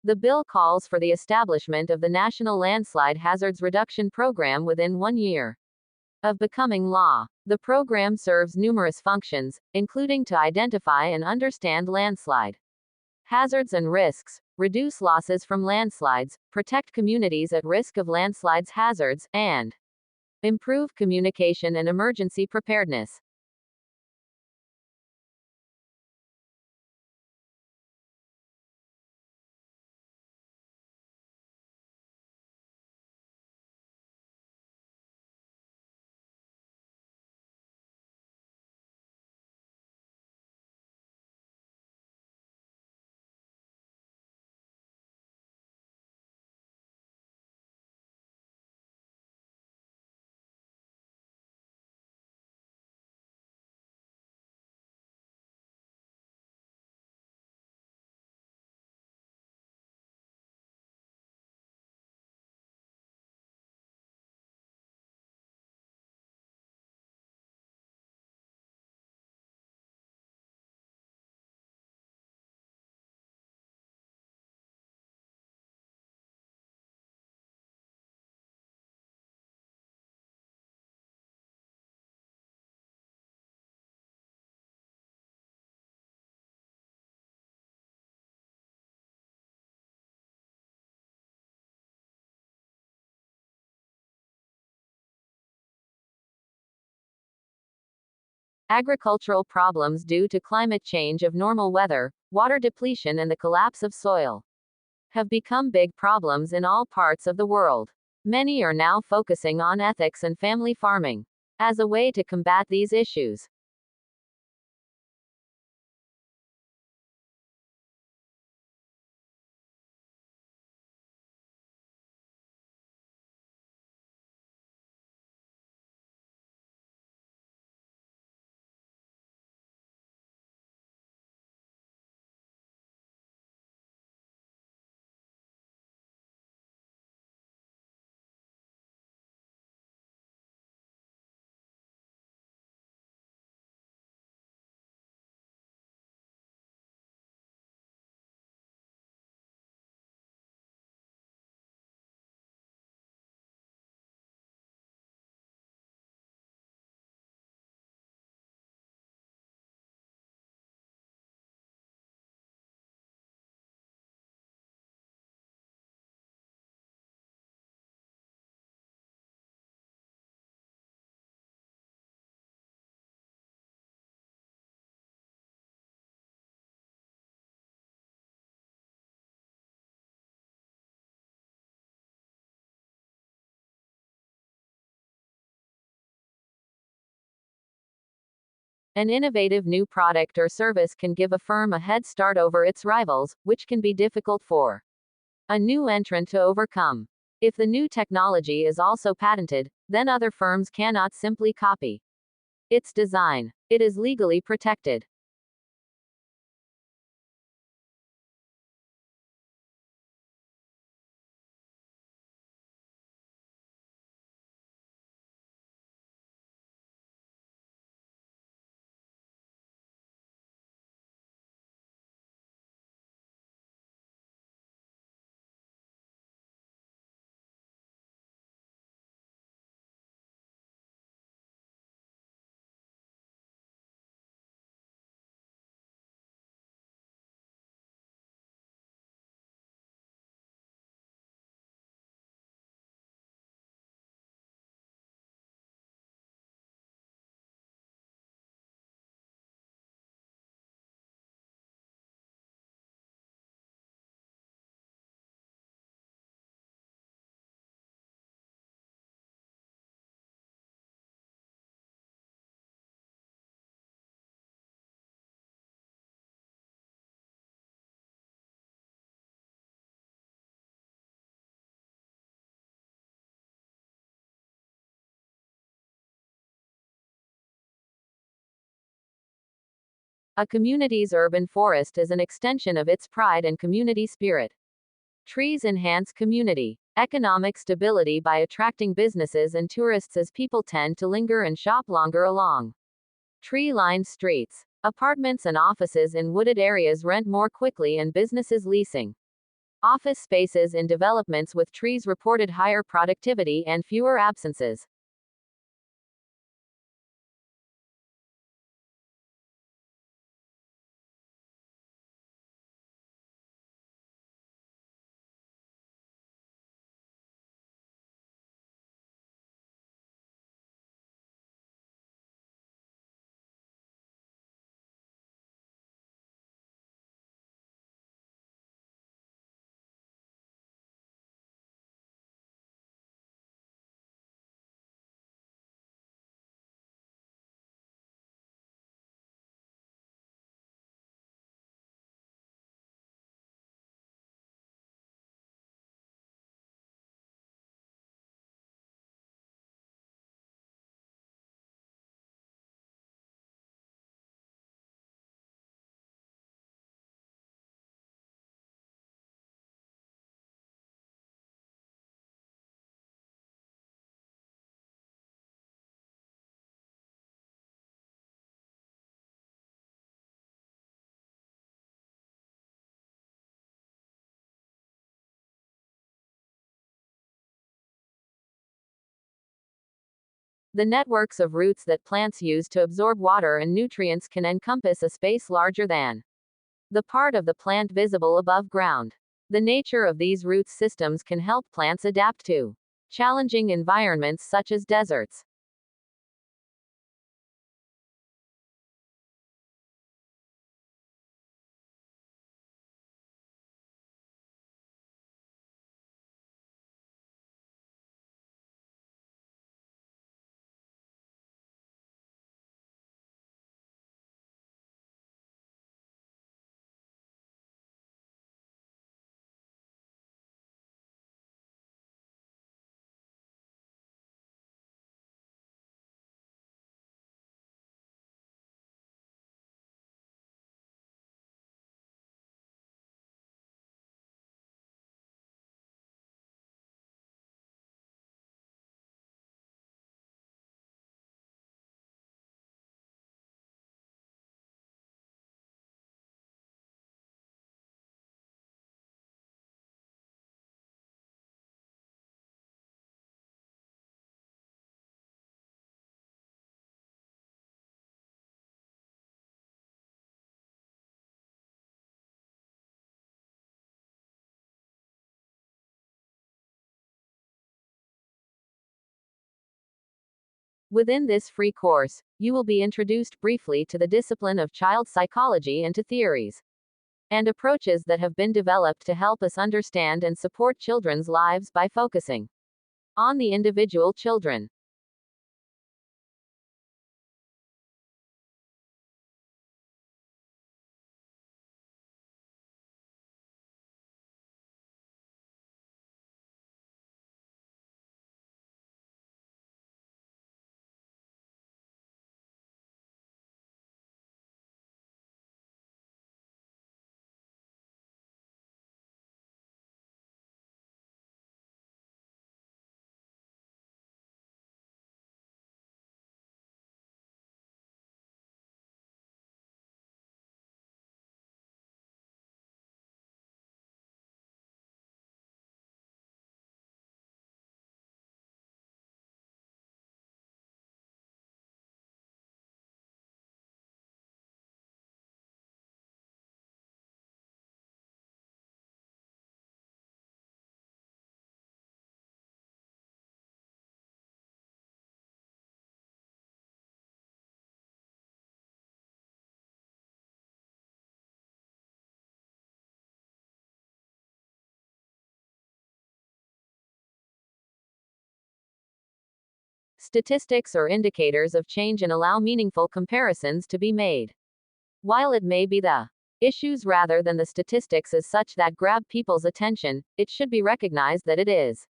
The bill calls for the establishment of the National Landslide Hazards Reduction Program within 1 year of becoming law. The program serves numerous functions, including to identify and understand landslide hazards and risks, reduce losses from landslides, protect communities at risk of landslides hazards, and improve communication and emergency preparedness. Agricultural problems due to climate change of normal weather, water depletion and the collapse of soil have become big problems in all parts of the world. Many are now focusing on ethics and family farming as a way to combat these issues. An innovative new product or service can give a firm a head start over its rivals, which can be difficult for a new entrant to overcome. If the new technology is also patented, then other firms cannot simply copy its design. It is legally protected. A community's urban forest is an extension of its pride and community spirit. Trees enhance community economic stability by attracting businesses and tourists as people tend to linger and shop longer along tree-lined streets. Apartments and offices in wooded areas rent more quickly and businesses leasing Office spaces in developments with trees reported higher productivity and fewer absences. The networks of roots that plants use to absorb water and nutrients can encompass a space larger than the part of the plant visible above ground. The nature of these root systems can help plants adapt to challenging environments such as deserts. Within this free course, you will be introduced briefly to the discipline of child psychology and to theories and approaches that have been developed to help us understand and support children's lives by focusing on the individual children. Statistics or indicators of change and allow meaningful comparisons to be made. While it may be the issues rather than the statistics as such that grab people's attention, it should be recognized that it is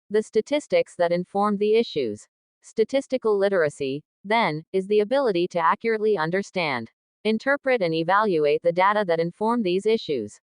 the statistics that inform the issues. Statistical literacy, then, is the ability to accurately understand, interpret, and evaluate the data that inform these issues.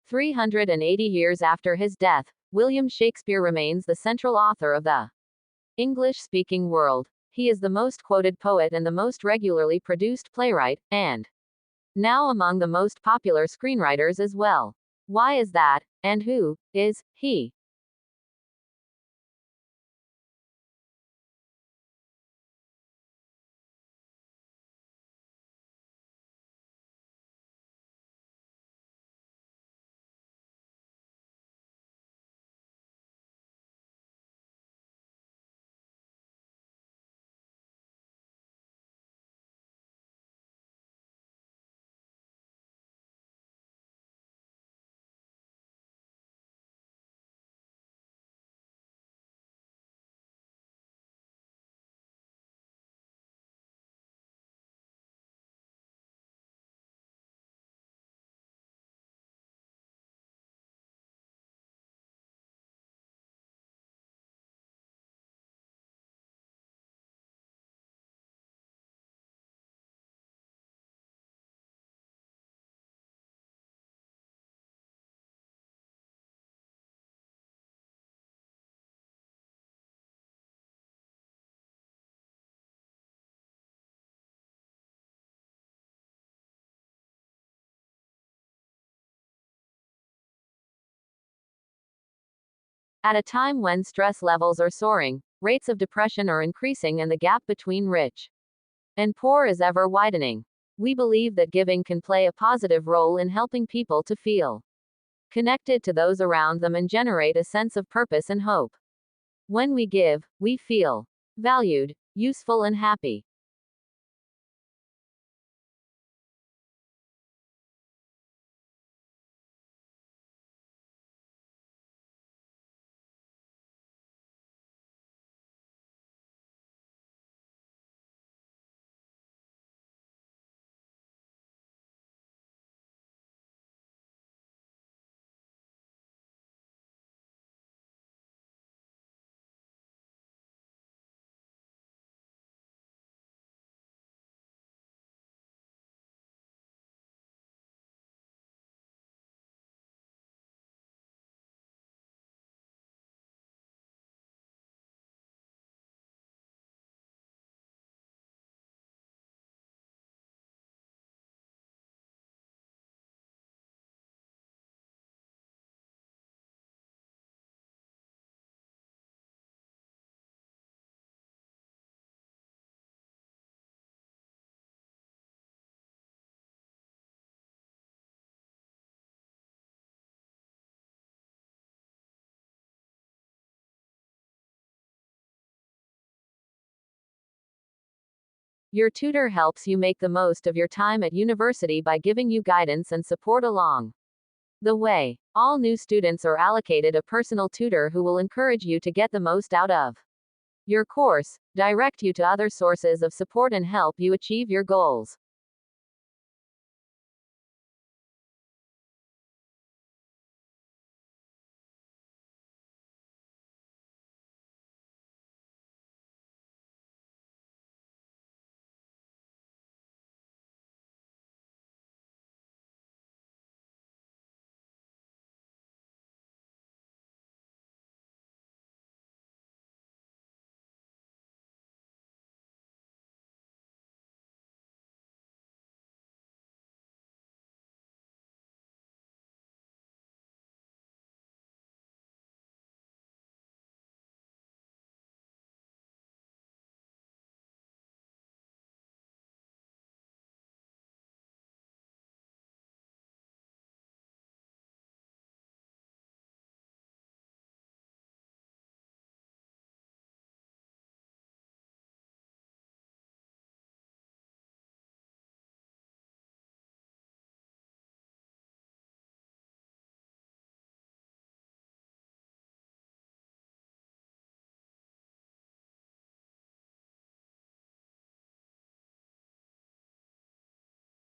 380 years after his death, William Shakespeare remains the central author of the English-speaking world. He is the most quoted poet and the most regularly produced playwright, and now among the most popular screenwriters as well. Why is that, and who is he? At a time when stress levels are soaring, rates of depression are increasing, and the gap between rich and poor is ever widening, we believe that giving can play a positive role in helping people to feel connected to those around them and generate a sense of purpose and hope. When we give, we feel valued, useful, and happy. Your tutor helps you make the most of your time at university by giving you guidance and support along the way. All new students are allocated a personal tutor who will encourage you to get the most out of your course, direct you to other sources of support, and help you achieve your goals.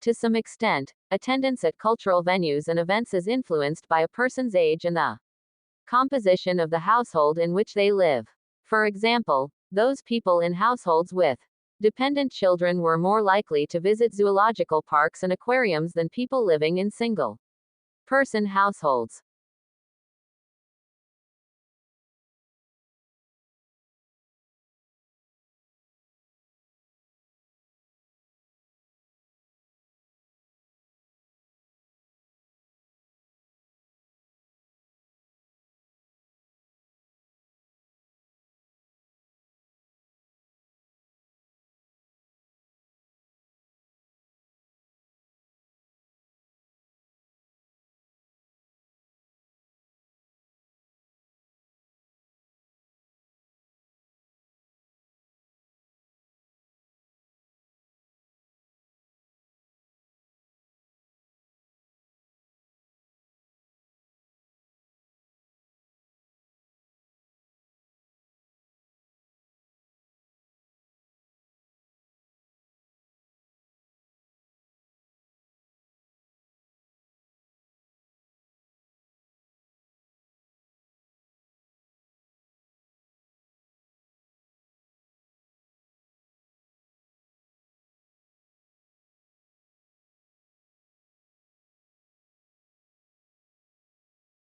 To some extent, attendance at cultural venues and events is influenced by a person's age and the composition of the household in which they live. For example, those people in households with dependent children were more likely to visit zoological parks and aquariums than people living in single person households.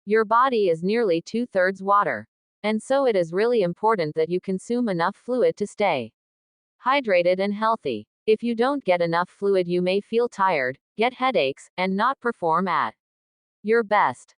Your body is nearly two-thirds water. And so it is really important that you consume enough fluid to stay hydrated and healthy. If you don't get enough fluid, you may feel tired, get headaches, and not perform at your best.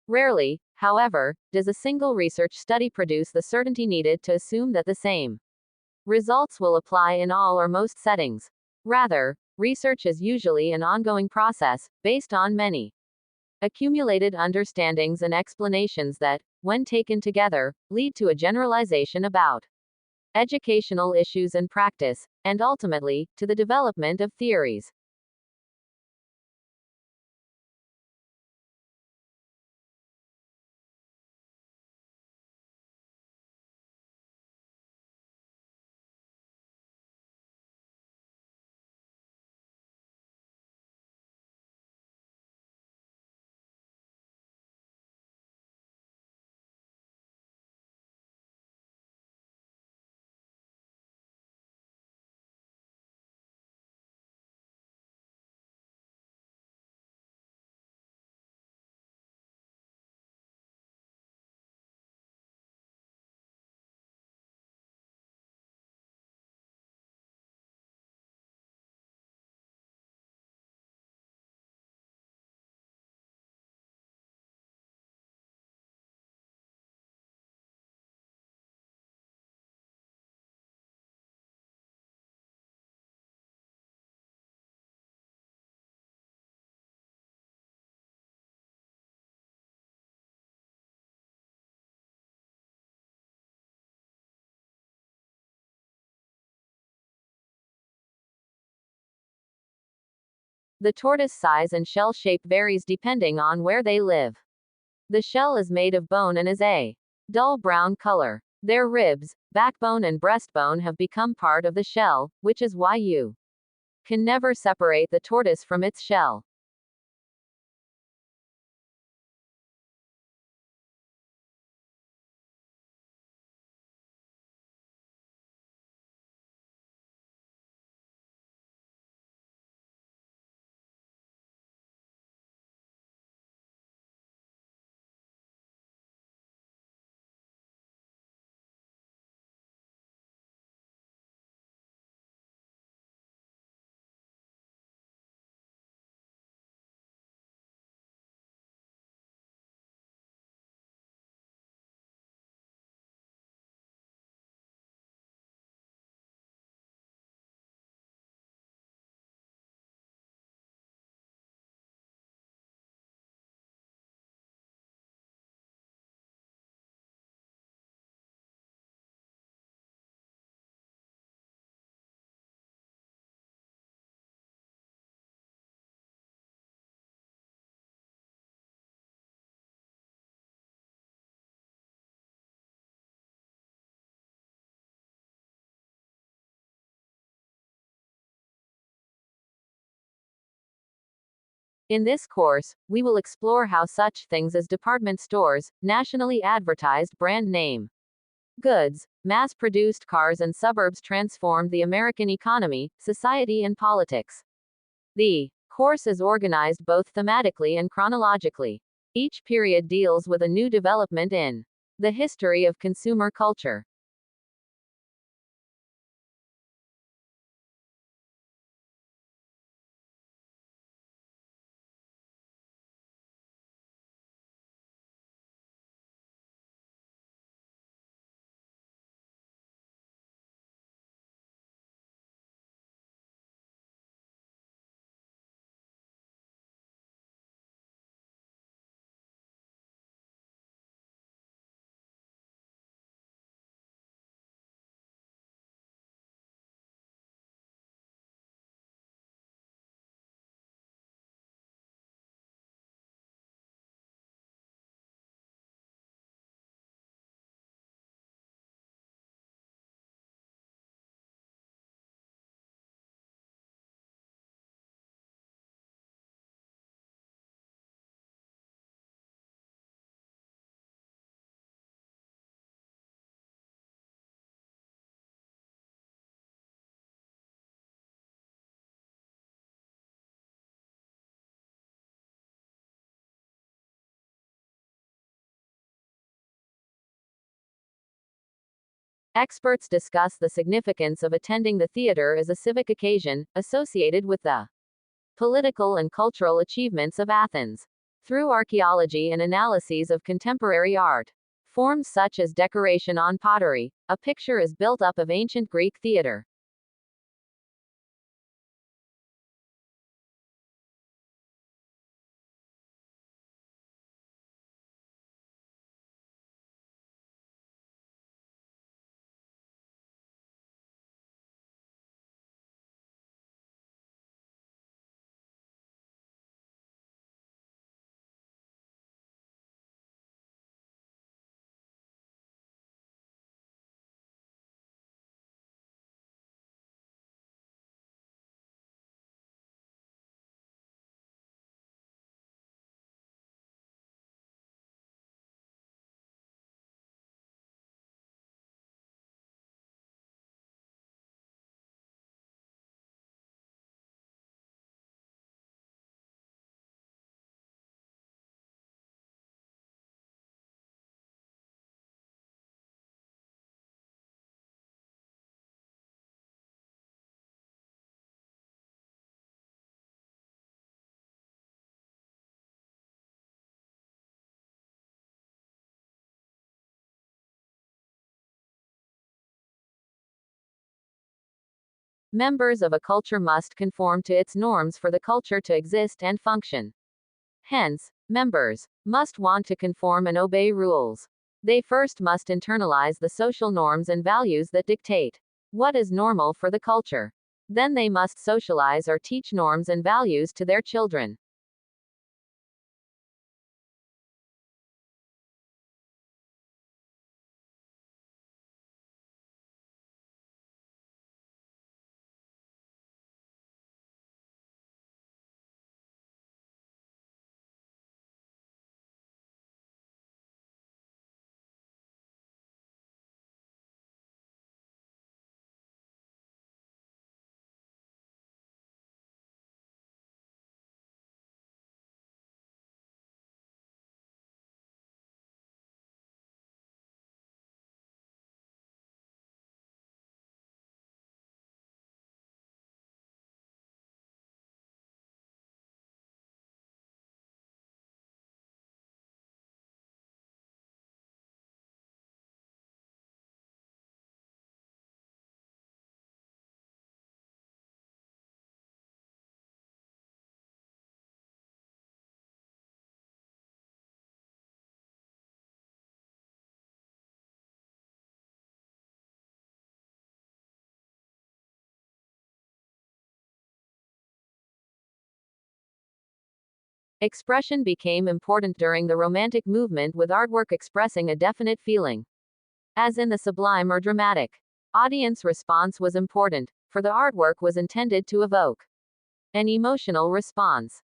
Rarely, however, does a single research study produce the certainty needed to assume that the same results will apply in all or most settings. Rather, research is usually an ongoing process, based on many accumulated understandings and explanations that, when taken together, lead to a generalization about educational issues and practice, and ultimately, to the development of theories. The tortoise size and shell shape varies depending on where they live. The shell is made of bone and is a dull brown color. Their ribs, backbone, and breastbone have become part of the shell, which is why you can never separate the tortoise from its shell. In this course, we will explore how such things as department stores, nationally advertised brand name goods, mass-produced cars and suburbs transformed the American economy, society and politics. The course is organized both thematically and chronologically. Each period deals with a new development in the history of consumer culture. Experts discuss the significance of attending the theater as a civic occasion, associated with the political and cultural achievements of Athens. Through archaeology and analyses of contemporary art forms such as decoration on pottery, a picture is built up of ancient Greek theater. Members of a culture must conform to its norms for the culture to exist and function. Hence, members must want to conform and obey rules. They first must internalize the social norms and values that dictate what is normal for the culture. Then they must socialize or teach norms and values to their children. Expression became important during the Romantic movement, with artwork expressing a definite feeling, as in the sublime or dramatic. Audience response was important, for the artwork was intended to evoke an emotional response.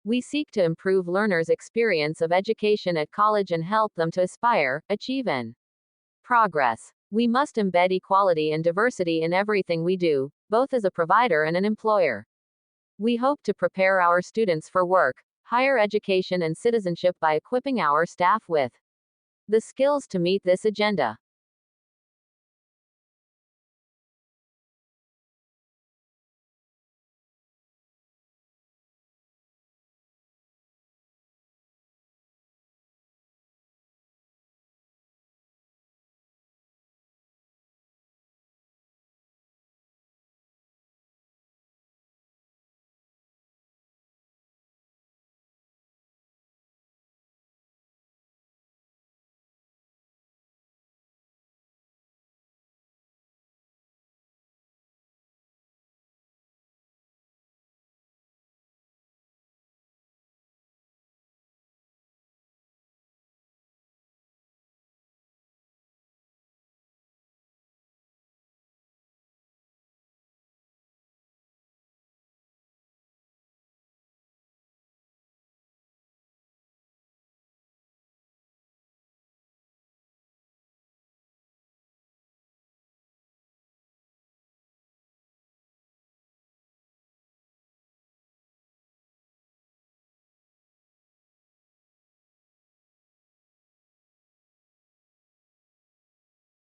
We seek to improve learners' experience of education at college and help them to aspire, achieve, and progress. We must embed equality and diversity in everything we do, both as a provider and an employer. We hope to prepare our students for work, higher education, and citizenship by equipping our staff with the skills to meet this agenda.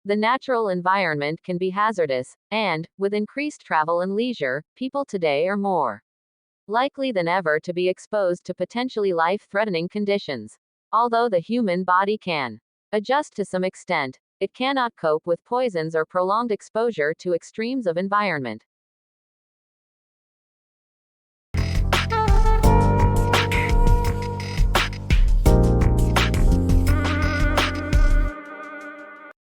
The natural environment can be hazardous, and, with increased travel and leisure, people today are more likely than ever to be exposed to potentially life-threatening conditions. Although the human body can adjust to some extent, it cannot cope with poisons or prolonged exposure to extremes of environment.